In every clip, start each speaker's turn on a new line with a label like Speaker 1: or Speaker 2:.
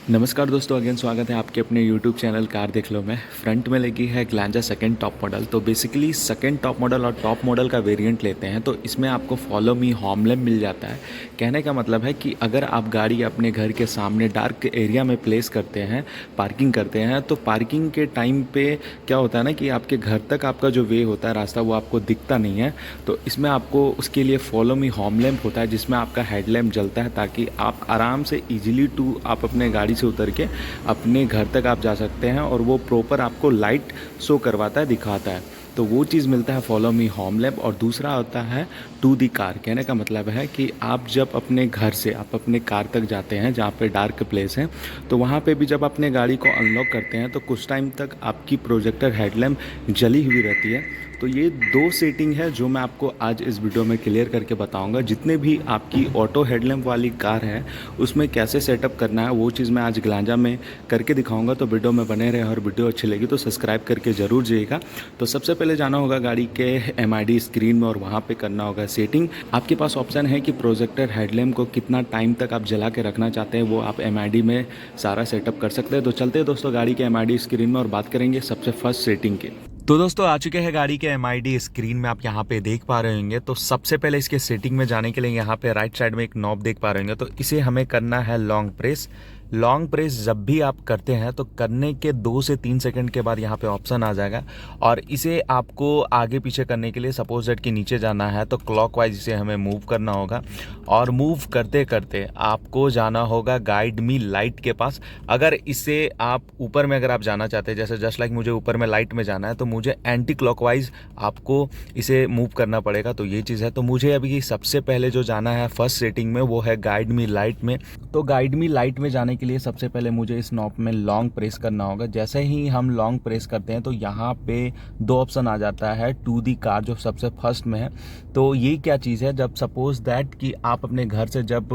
Speaker 1: नमस्कार दोस्तों, अगेन स्वागत है आपके अपने YouTube चैनल कार देख लो में। फ्रंट में लगी है ग्लैंजा सेकंड टॉप मॉडल। तो बेसिकली सेकंड टॉप मॉडल और टॉप मॉडल का वेरिएंट लेते हैं तो इसमें आपको फॉलो मी होम लैम्प मिल जाता है। कहने का मतलब है कि अगर आप गाड़ी अपने घर के सामने डार्क एरिया में प्लेस करते हैं, पार्किंग करते हैं, तो पार्किंग के टाइम पे क्या होता है ना कि आपके घर तक आपका जो वे होता है, रास्ता, वो आपको दिखता नहीं है। तो इसमें आपको उसके लिए फॉलो मी होम लैम्प होता है, जिसमें आपका हेडलैम्प जलता है ताकि आप आराम से ईजिली आप अपने गाड़ी से उतर के अपने घर तक आप जा सकते हैं और वो प्रॉपर आपको लाइट शो करवाता है, दिखाता है। तो वो चीज़ मिलता है फॉलो मी होम लैम्प। और दूसरा होता है टू दी कार। कहने का मतलब है कि आप जब अपने घर से आप अपने कार तक जाते हैं जहाँ पे डार्क प्लेस है, तो वहाँ पे भी जब अपने गाड़ी को अनलॉक करते हैं तो कुछ टाइम तक आपकी प्रोजेक्टर हेडलैम्प जली हुई रहती है। तो ये दो सेटिंग है जो मैं आपको आज इस वीडियो में क्लियर करके बताऊंगा। जितने भी आपकी ऑटो हेडलैम्प वाली कार है उसमें कैसे सेटअप करना है वो चीज़ मैं आज ग्लांजा में करके दिखाऊंगा। तो वीडियो में बने रहे और वीडियो अच्छी लगी तो सब्सक्राइब करके ज़रूर जाइएगा। तो सबसे पहले जाना होगा गाड़ी के MID स्क्रीन में और वहाँ पे करना होगा सेटिंग। आपके पास ऑप्शन है कि प्रोजेक्टर हेडलैम्प को कितना टाइम तक आप जला के रखना चाहते हैं, वो आप MID में सारा सेटअप कर सकते हैं। तो चलते हैं दोस्तों गाड़ी के MID स्क्रीन में और बात करेंगे सबसे फर्स्ट सेटिंग की। तो दोस्तों आ चुके हैं गाड़ी के MID स्क्रीन में, आप यहाँ पे देख पा रहे होंगे। तो सबसे पहले इसके सेटिंग में जाने के लिए यहाँ पे राइट साइड में एक नॉब देख पा रहे होंगे, तो इसे हमें करना है लॉन्ग प्रेस। लॉन्ग प्रेस जब भी आप करते हैं तो करने के 2 से 3 सेकंड के बाद यहाँ पे ऑप्शन आ जाएगा और इसे आपको आगे पीछे करने के लिए सपोज दैट कि नीचे जाना है तो क्लॉकवाइज इसे हमें मूव करना होगा और मूव करते करते आपको जाना होगा गाइड मी लाइट के पास। अगर इसे आप ऊपर में अगर आप जाना चाहते हैं, जैसे जस्ट लाइक मुझे ऊपर में लाइट में जाना है, तो मुझे एंटी क्लॉकवाइज आपको इसे मूव करना पड़ेगा। तो ये चीज़ है। तो मुझे अभी सबसे पहले जो जाना है फर्स्ट सेटिंग में वो है गाइड मी लाइट में। तो गाइड मी लाइट में जाने के लिए सबसे पहले मुझे इस नॉब में लॉन्ग प्रेस करना होगा। जैसे ही हम लॉन्ग प्रेस करते हैं तो यहाँ पे 2 ऑप्शन आ जाता है टू दी कार जो सबसे फर्स्ट में है। तो ये क्या चीज़ है, जब सपोज दैट कि आप अपने घर से जब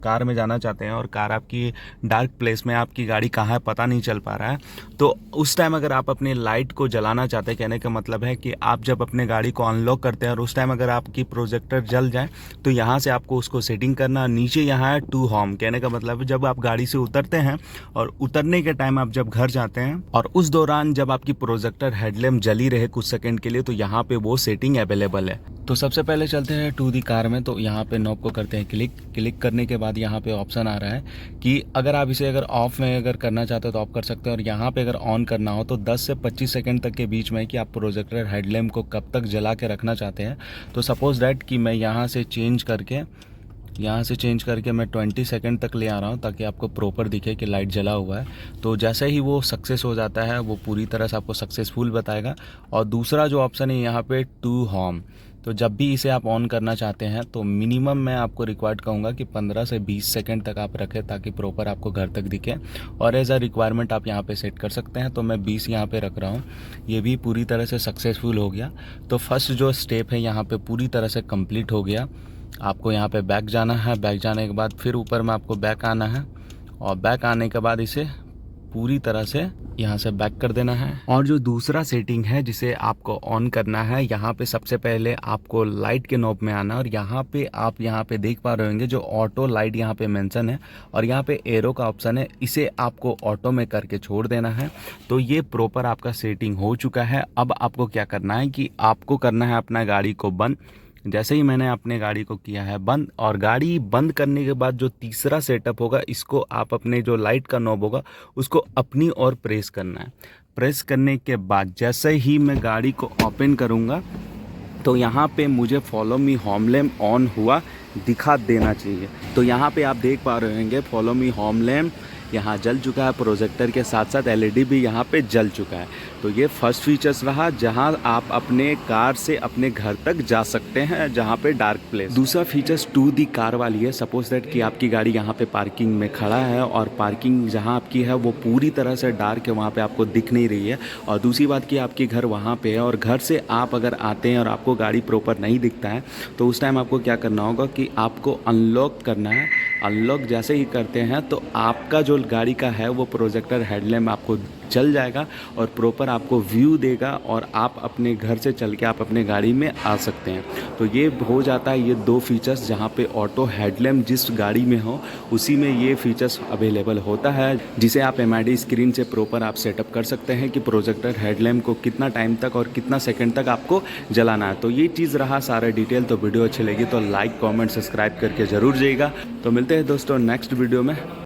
Speaker 1: कार में जाना चाहते हैं और कार आपकी डार्क प्लेस में, आपकी गाड़ी कहाँ है पता नहीं चल पा रहा है, तो उस टाइम अगर आप अपने लाइट को जलाना चाहते हैं, कहने का मतलब है कि आप जब अपने गाड़ी को अनलॉक करते हैं और उस टाइम अगर आपकी प्रोजेक्टर जल जाए तो यहाँ से आपको उसको सेटिंग करना। नीचे यहाँ है टू होम, कहने का मतलब है जब आप गाड़ी से उतरते हैं और उतरने के टाइम आप जब घर जाते हैं और उस दौरान जब आपकी प्रोजेक्टर हेडलैम्प जली रहे कुछ सेकंड के लिए, तो यहाँ पे वो सेटिंग अवेलेबल है। तो सबसे पहले चलते हैं टू दी कार में। तो यहाँ पे नॉब को करते हैं क्लिक करने के बाद यहाँ पे ऑप्शन आ रहा है कि अगर आप इसे अगर ऑफ में अगर करना चाहते हो तो ऑफ कर सकते हैं, और यहाँ पे अगर ऑन करना हो तो 10 से 25 सेकंड तक के बीच में कि आप प्रोजेक्टर हेडलैम्प को कब तक जला के रखना चाहते हैं। तो सपोज दैट कि मैं यहाँ से चेंज करके मैं 20 सेकंड तक ले आ रहा हूँ ताकि आपको प्रॉपर दिखे कि लाइट जला हुआ है। तो जैसे ही वो सक्सेस हो जाता है वो पूरी तरह से आपको सक्सेसफुल बताएगा। और दूसरा जो ऑप्शन है यहाँ पे टू होम, तो जब भी इसे आप ऑन करना चाहते हैं तो मिनिमम मैं आपको रिक्वायर्ड कहूँगा कि 15 से 20 सेकंड तक आप रखें ताकि प्रॉपर आपको घर तक दिखे, और एज अ रिक्वायरमेंट आप यहाँ पे सेट कर सकते हैं। तो मैं 20 यहाँ पे रख रहा हूँ। ये भी पूरी तरह से सक्सेसफुल हो गया। तो फर्स्ट जो स्टेप है यहाँ पे पूरी तरह से कंप्लीट हो गया। आपको यहाँ पे बैक जाना है, बैक जाने के बाद फिर ऊपर में आपको बैक आना है और बैक आने के बाद इसे पूरी तरह से यहाँ से बैक कर देना है। और जो दूसरा सेटिंग है जिसे आपको ऑन करना है, यहाँ पे सबसे पहले आपको लाइट के नॉब में आना है और यहाँ पे आप यहाँ पे देख पा रहे होंगे जो ऑटो लाइट यहाँ पे मेंशन है और यहाँ पे एरो का ऑप्शन है, इसे आपको ऑटो में करके छोड़ देना है। तो ये प्रॉपर आपका सेटिंग हो चुका है। अब आपको क्या करना है कि आपको करना है अपना गाड़ी को बंद। जैसे ही मैंने अपने गाड़ी को किया है बंद, और गाड़ी बंद करने के बाद जो तीसरा सेटअप होगा, इसको आप अपने जो लाइट का नॉब होगा उसको अपनी ओर प्रेस करना है। प्रेस करने के बाद जैसे ही मैं गाड़ी को ओपन करूँगा तो यहाँ पे मुझे follow me home lamp on हुआ दिखा देना चाहिए। तो यहाँ पे आप देख पा रहे होंगे फॉलो मी होम लैम्प यहाँ जल चुका है, प्रोजेक्टर के साथ साथ LED भी यहाँ पे जल चुका है। तो ये फर्स्ट फीचर्स रहा जहाँ आप अपने कार से अपने घर तक जा सकते हैं जहाँ पे डार्क प्लेस। दूसरा फीचर्स टू दी कार वाली है। सपोज दैट कि आपकी गाड़ी यहाँ पे पार्किंग में खड़ा है और पार्किंग जहाँ आपकी है वो पूरी तरह से डार्क है, वहाँ पे आपको दिख नहीं रही है। और दूसरी बात कि आपकी घर वहाँ पे है और घर से आप अगर आते हैं और आपको गाड़ी प्रॉपर नहीं दिखता है तो उस टाइम आपको क्या करना होगा कि आपको अनलॉक करना है। अनलॉक जैसे ही करते हैं तो आपका जो गाड़ी का है वो प्रोजेक्टर हेडलैम्प आपको जल जाएगा और प्रॉपर आपको व्यू देगा और आप अपने घर से चल के आप अपने गाड़ी में आ सकते हैं। तो ये हो जाता है ये 2 फीचर्स, जहाँ पे ऑटो हेडलैम्प जिस गाड़ी में हो उसी में ये फीचर्स अवेलेबल होता है, जिसे आप एमआईडी स्क्रीन से प्रॉपर आप सेटअप कर सकते हैं कि प्रोजेक्टर हेडलैम्प को कितना टाइम तक और कितना सेकंड तक आपको जलाना है। तो ये चीज़ रहा सारा डिटेल। तो वीडियो अच्छी लगी तो लाइक कमेंट सब्सक्राइब करके ज़रूर जाइएगा। तो मिलते हैं दोस्तों नेक्स्ट वीडियो में।